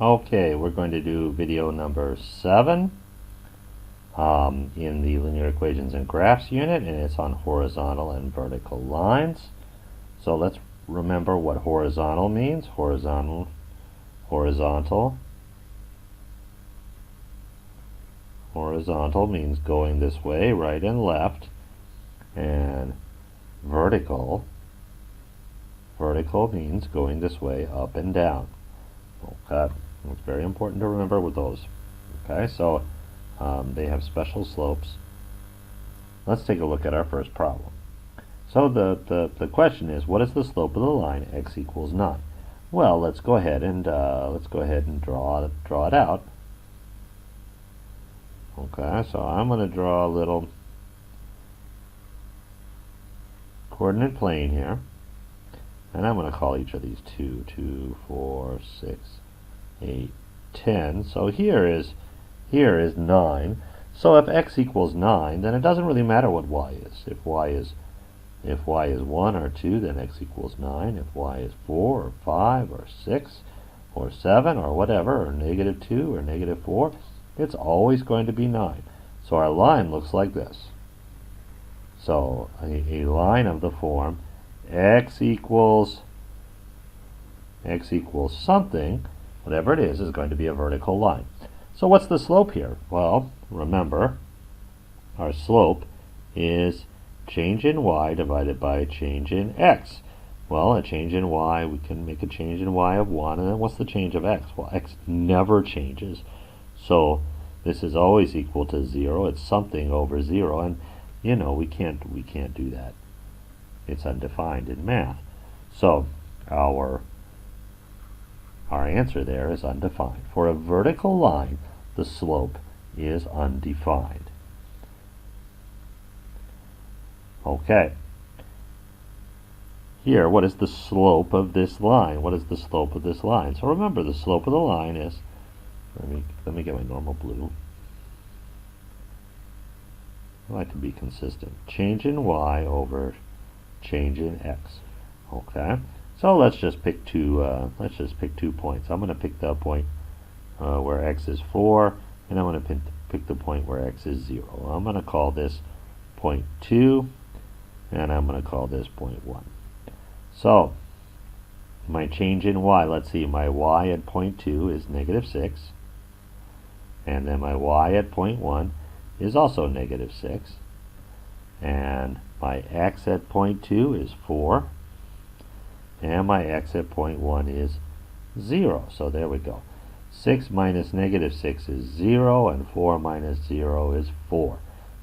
Okay, we're going to do video number 7 in the linear equations and graphs unit, and it's on horizontal and vertical lines. So let's remember what horizontal means. Horizontal means going this way, right and left, and vertical means going this way, up and down. Okay, it's very important to remember with those. Okay, so they have special slopes. Let's take a look at our first problem. So the question is, what is the slope of the line x equals 9? Well, let's go ahead and draw it out. Okay, so I'm going to draw a little coordinate plane here, and I'm going to call each of these 2, 2, 4, 6, 8, 10. So here is 9. So if x equals 9, then it doesn't really matter what y is. If y is 1 or 2, then x equals 9. If y is 4 or 5 or 6 or 7 or whatever, or negative 2 or negative 4, it's always going to be 9. So our line looks like this. So a line of the form x equals something, whatever it is going to be a vertical line. So what's the slope here? Well, remember, our slope is change in y divided by change in x. Well, a change in y, we can make a change in y of 1, and then what's the change of x? Well, x never changes. So this is always equal to 0. It's something over 0, and you know we can't do that. It's undefined in math. So our answer there is undefined. For a vertical line, the slope is undefined. Okay. Here, what is the slope of this line? What is the slope of this line? So remember, the slope of the line is, let me get my normal blue. I like to be consistent. Change in y over change in x. Okay. So let's just pick two points. I'm going to pick the point where x is 4, and I'm going to pick the point where x is 0. I'm going to call this point 2, and I'm going to call this point 1. So my change in y, let's see, my y at point 2 is negative 6, and then my y at point 1 is also negative 6, and my x at point 2 is 4, and my x at point 1 is 0. So there we go. 6 minus negative 6 is 0, and 4 minus 0 is 4.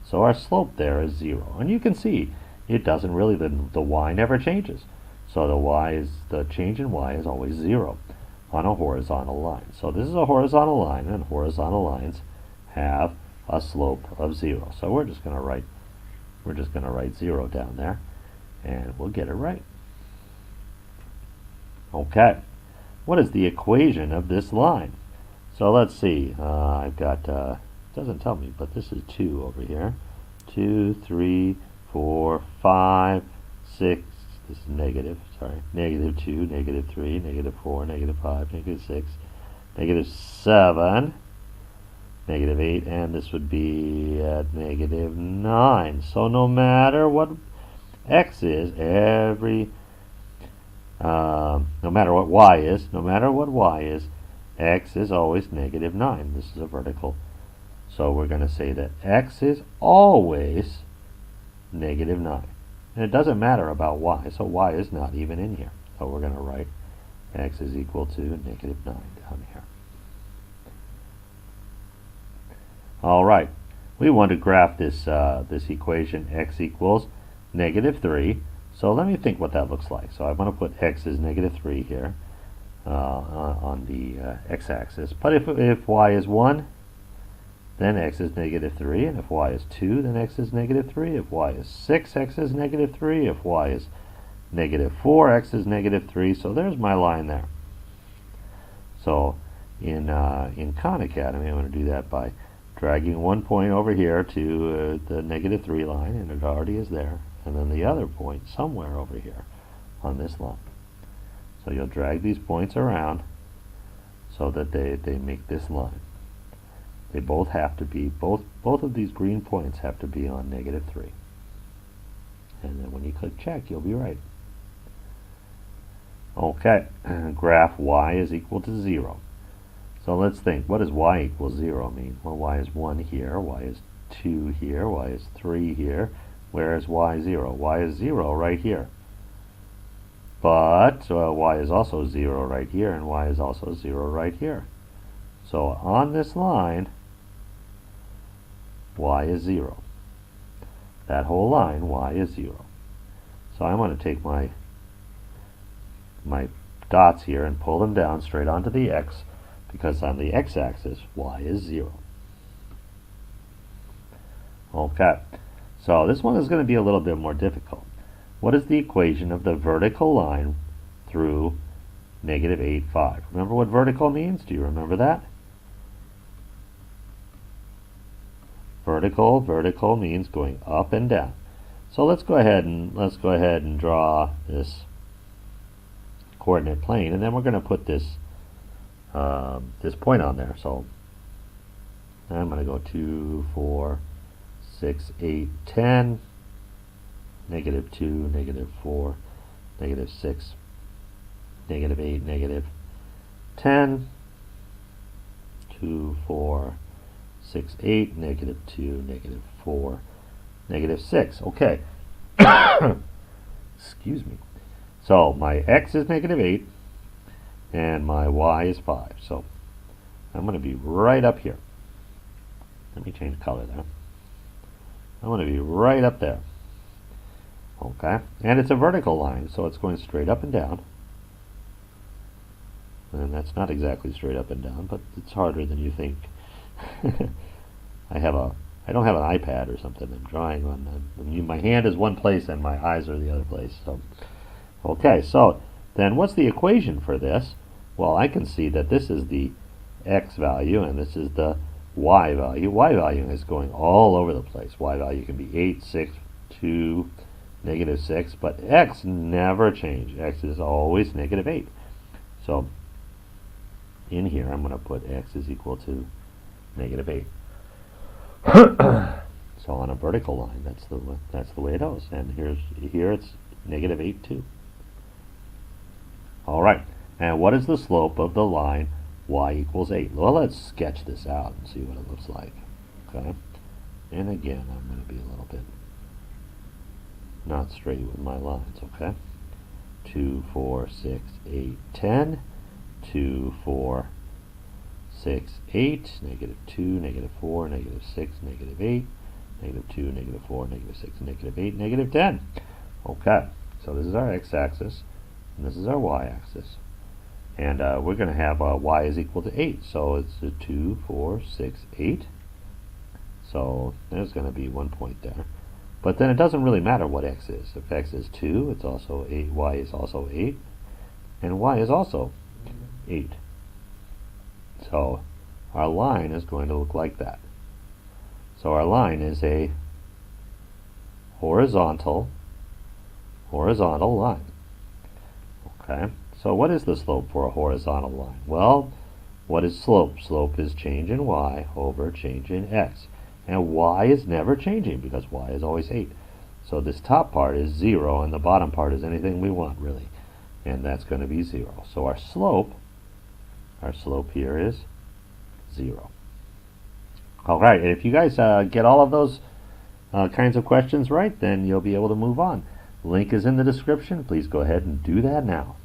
So our slope there is 0. And you can see it doesn't really, the y never changes. So the change in y is always 0 on a horizontal line. So this is a horizontal line, and horizontal lines have a slope of 0. So we're just going to write 0 down there, and we'll get it right. Okay, what is the equation of this line? So let's see, I've got, it doesn't tell me, but this is 2 over here. 2, 3, 4, 5, 6, this is negative, sorry, negative 2, negative 3, negative 4, negative 5, negative 6, negative 7, negative 8, and this would be at negative 9. So no matter what x is, no matter what y is, x is always negative 9. This is a vertical. So we're going to say that x is always negative 9. And it doesn't matter about y, so y is not even in here. So we're going to write x is equal to negative 9 down here. All right, we want to graph this equation x equals negative 3. So let me think what that looks like. So I'm going to put x is negative 3 here on the x-axis. But if y is 1, then x is negative 3. And if y is 2, then x is negative 3. If y is 6, x is negative 3. If y is negative 4, x is negative 3. So there's my line there. So in Khan Academy, I'm going to do that by dragging one point over here to the negative 3 line, and it already is there, and then the other point somewhere over here on this line. So you'll drag these points around so that they make this line. They both have to be, both of these green points have to be on -3. And then when you click check, you'll be right. Okay, graph y is equal to 0. So let's think, what does y equals 0 mean? Well, y is 1 here, y is 2 here, y is 3 here. Where is y 0? Y is 0 right here. But y is also 0 right here, and y is also 0 right here. So on this line, y is 0. That whole line, y is 0. So I'm going to take my dots here and pull them down straight onto the x, because on the x-axis, y is 0. Okay, so this one is going to be a little bit more difficult. What is the equation of the vertical line through -8, 5? Remember what vertical means? Do you remember that? Vertical means going up and down. So let's go ahead and draw this coordinate plane, and then we're going to put this this point on there. So I'm going to go 2, 4, 6, 8, 10, -2, -4, -6, -8, -10, 2, 4, 6, 8, -2, -4, -6. Okay. Excuse me. So my x is -8 and my y is 5. So I'm going to be right up here. Let me change color there. I'm going to be right up there. Okay. And it's a vertical line, so it's going straight up and down. And that's not exactly straight up and down, but it's harder than you think. I don't have an iPad or something. I'm drawing on my hand is one place and my eyes are the other place. So, okay, so then what's the equation for this? Well, I can see that this is the x value and this is the y value. Y value is going all over the place. Y value can be 8, 6, 2, -6, but x never changes. X is always -8. So in here, I'm going to put x is equal to -8. So on a vertical line, that's the way it goes. And here it's -8 too. All right. And what is the slope of the line y equals 8? Well, let's sketch this out and see what it looks like. Okay. And again, I'm going to be a little bit not straight with my lines. Okay. 2, 4, 6, 8, 10. 2, 4, 6, 8, -2, -4, -6, -8, -2, -4, -6, -8, -10. Okay, so this is our x-axis, and this is our y-axis. And we're going to have y is equal to 8, so it's 2, 4, 6, 8. So there's going to be 1 point there. But then it doesn't really matter what x is. If x is 2, it's also 8, y is also 8, and y is also 8. So our line is going to look like that. So our line is a horizontal line. Okay. So what is the slope for a horizontal line? Well, what is slope? Slope is change in y over change in x. And y is never changing because y is always 8. So this top part is 0 and the bottom part is anything we want, really. And that's going to be 0. So our slope here is 0. All right, and if you guys get all of those kinds of questions right, then you'll be able to move on. Link is in the description. Please go ahead and do that now.